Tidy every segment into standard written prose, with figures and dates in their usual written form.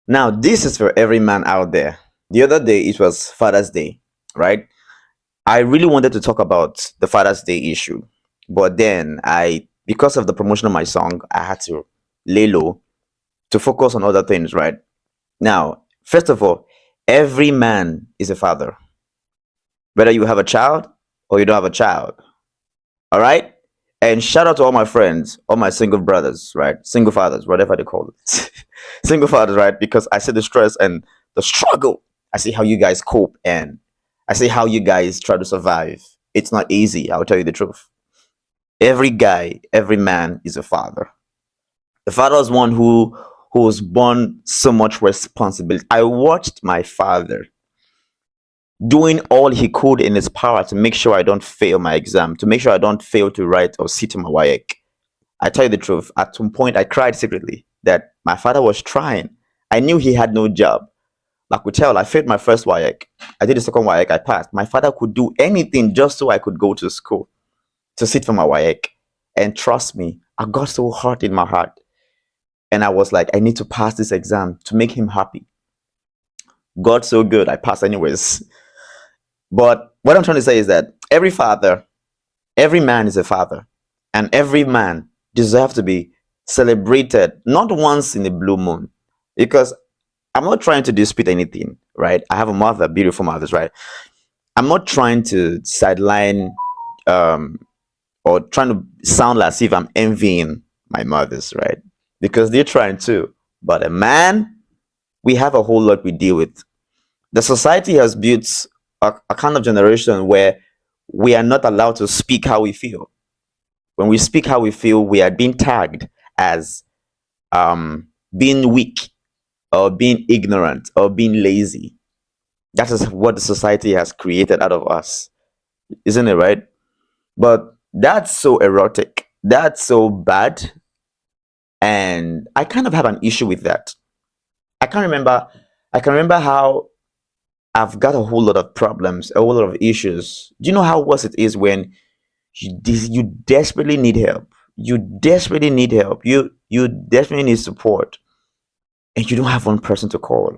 Now, this is for every man out there. The other day, it was Father's Day, right? I really wanted to talk about the Father's Day issue, but then because of the promotion of my song, I had to lay low to focus on other things, right? Now, first of all, every man is a father, whether you have a child or you don't have a child. All right. And shout out to all my friends, all my single brothers, right? Single fathers, whatever they call it. Single fathers, right? Because I see the stress and the struggle. I see how you guys cope and I see how you guys try to survive. It's not easy. I'll tell you the truth. Every guy, every man is a father. The father is one who was born so much responsibility. I watched my father doing all he could in his power to make sure I don't fail my exam, to make sure I don't fail to write or sit in my WAEC. I tell you the truth, at some point I cried secretly that my father was trying. I knew he had no job. I could tell I failed my first WAEC. I did the second WAEC, I passed. My father could do anything just so I could go to school to sit for my WAEC. And trust me, I got so hurt in my heart. And I was like, I need to pass this exam to make him happy. God so good, I passed anyways. But what I'm trying to say is that every father, every man is a father, and every man deserves to be celebrated not once in a blue moon. Because I'm not trying to dispute anything, right? I have a mother, beautiful mothers, right? I'm not trying to sideline um, or trying to sound as if I'm envying my mothers, right? Because they're trying to. But a man, we have a whole lot we deal with. The society has built a kind of generation where we are not allowed to speak how we feel. When we speak how we feel, we are being tagged as being weak or being ignorant or being lazy. That is what the society has created out of us, isn't it, right? But that's so erotic. That's so bad. And I kind of have an issue with that. I can remember I can remember how I've got a whole lot of problems, a whole lot of issues. Do you know how worse it is when you desperately need help? You desperately need help. You desperately need support, and you don't have one person to call.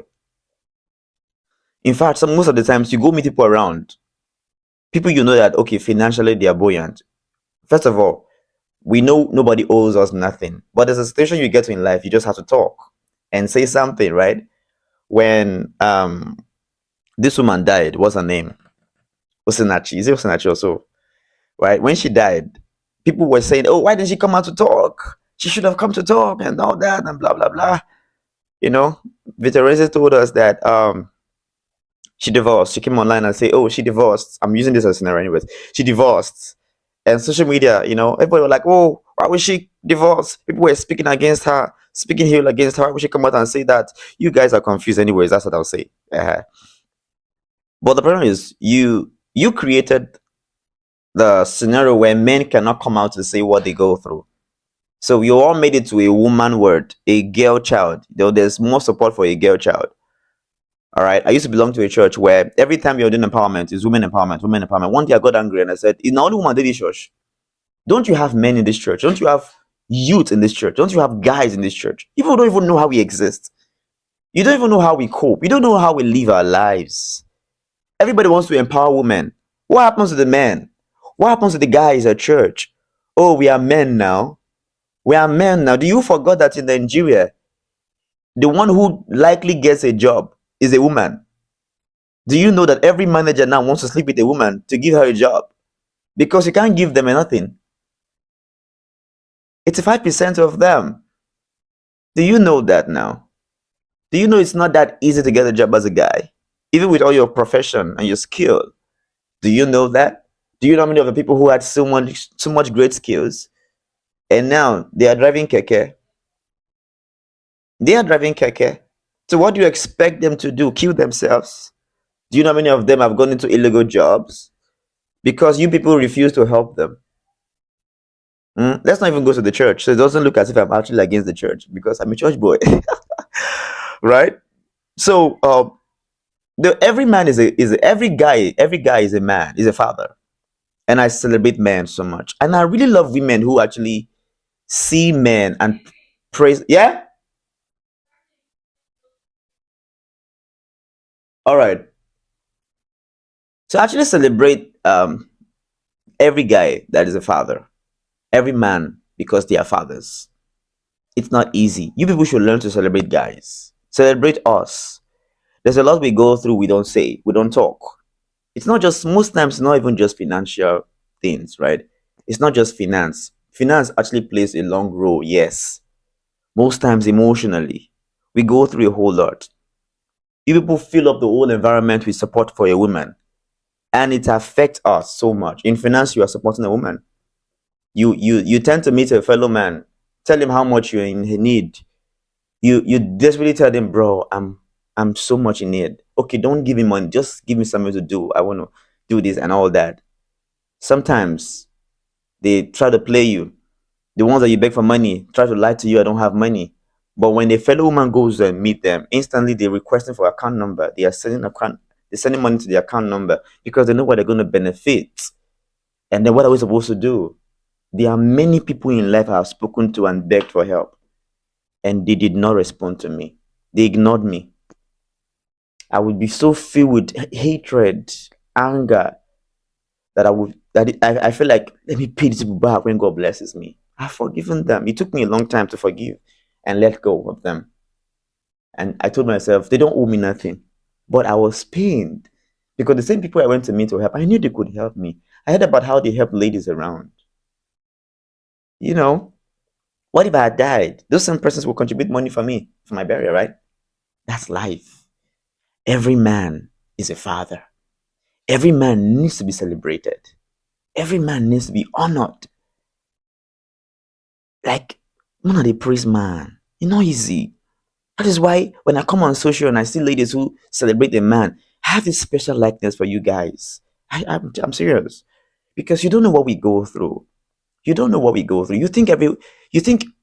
In fact, most of the times you go meet people around, people you know that okay, financially they are buoyant. First of all, we know nobody owes us nothing, but there's a situation you get to in life, you just have to talk and say something, right? When this woman died, what's her name? Osinachi. Is it Osinachi also? Right? When she died, people were saying, "Oh, why didn't she come out to talk? She should have come to talk and all that and blah blah blah." You know, Viterese told us that she divorced. She came online and say, "Oh, she divorced." I'm using this as a scenario, anyways. She divorced, and social media, everybody were like, "Oh, why was she divorced?" People were speaking against her, speaking ill against her. Why would she come out and say that? You guys are confused, anyways. That's what I'll say. But the problem is, you created the scenario where men cannot come out to say what they go through. So you all made it to a woman word, a girl child. Though there's more support for a girl child. All right. I used to belong to a church where every time you're doing empowerment, is women empowerment, women empowerment. One day I got angry and I said, "In only woman did this church. Don't you have men in this church? Don't you have youth in this church? Don't you have guys in this church? People don't even know how we exist. You don't even know how we cope. You don't know how we live our lives. Everybody wants to empower women. What happens to the men? What happens to the guys at church? Oh, we are men now. We are men now. Do you forget that in Nigeria, the one who likely gets a job is a woman? Do you know that every manager now wants to sleep with a woman to give her a job? Because you can't give them nothing. 85% of them. Do you know that now? Do you know it's not that easy to get a job as a guy? Even with all your profession and your skill. Do you know that? Do you know how many of the people who had so much great skills and now they are driving keke? They are driving keke. So what do you expect them to do? Kill themselves? Do you know how many of them have gone into illegal jobs? Because you people refuse to help them. Let's not even go to the church. So it doesn't look as if I'm actually against the church because I'm a church boy. Right? So every man every guy is a man, is a father. And I celebrate men so much. And I really love women who actually see men and praise. Yeah? All right. So actually celebrate every guy that is a father, every man because they are fathers. It's not easy. You people should learn to celebrate guys. Celebrate us. There's a lot we go through. We don't say. We don't talk. It's not just most times. Not even just financial things, right? It's not just finance. Finance actually plays a long role. Yes. Most times emotionally, we go through a whole lot. You people fill up the whole environment with support for a woman, and it affects us so much. In finance, you are supporting a woman. You tend to meet a fellow man, tell him how much you're in need. You desperately tell them, bro, I'm so much in need. Okay, don't give me money, just give me something to do. I want to do this and all that. Sometimes they try to play you. The ones that you beg for money try to lie to you, I don't have money. But when the fellow woman goes and meet them, instantly they're requesting for account number. They're sending money to the account number because they know what they're going to benefit. And then what are we supposed to do? There are many people in life I've spoken to and begged for help, and they did not respond to me. They ignored me. I would be so filled with hatred, anger, that I feel like, let me pay these people back when God blesses me. I've forgiven them. It took me a long time to forgive and let go of them. And I told myself, they don't owe me nothing. But I was pained because the same people I went to meet to help, I knew they could help me. I heard about how they help ladies around. You know, what if I had died? Those same persons will contribute money for me, for my burial, right? That's life. Every man is a father. Every man needs to be celebrated. Every man needs to be honored. Like, one of the praise man. It's not easy. That is why when I come on social and I see ladies who celebrate a man, I have this special likeness for you guys. I'm serious. Because you don't know what we go through. You don't know what we go through. You think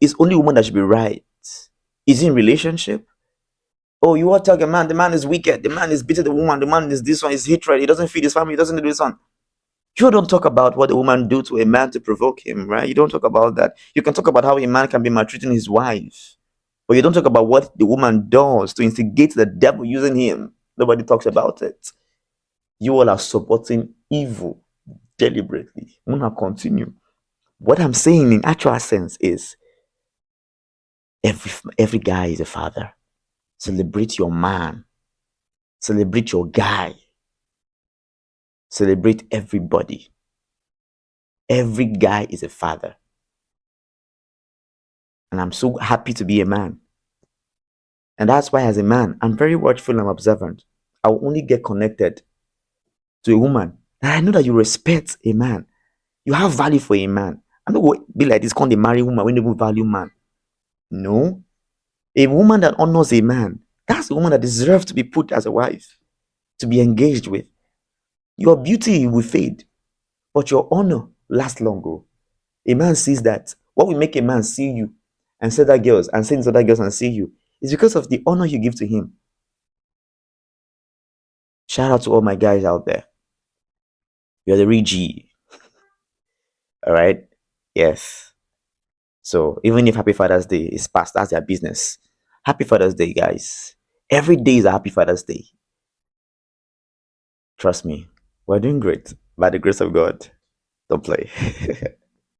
it's only woman that should be right. Is in relationship? Oh, you want to tell a man the man is wicked, the man is beating the woman, the man is this one, is hatred, he doesn't feed his family, he doesn't do this one. You don't talk about what a woman do to a man to provoke him, right? You don't talk about that. You can talk about how a man can be maltreating his wife, but you don't talk about what the woman does to instigate the devil using him. Nobody talks about it. You all are supporting evil deliberately. I'm gonna continue. What I'm saying in actual sense is every guy is a father. Celebrate your man. Celebrate your guy. Celebrate everybody. Every guy is a father. And I'm so happy to be a man. And that's why, as a man, I'm very watchful and observant. I will only get connected to a woman. And I know that you respect a man. You have value for a man. I'm not going to be like this, called a married woman when they will value man. No. A woman that honors a man, that's a woman that deserves to be put as a wife, to be engaged with. Your beauty will fade, but your honor lasts longer. A man sees that. What will make a man see you and see that girls and see these other girls and see you is because of the honor you give to him. Shout out to all my guys out there. You're the real G. All right. Yes. So even if Happy Father's Day is past, that's their business. Happy Father's Day, guys. Every day is a Happy Father's Day. Trust me, we're doing great by the grace of God. Don't play.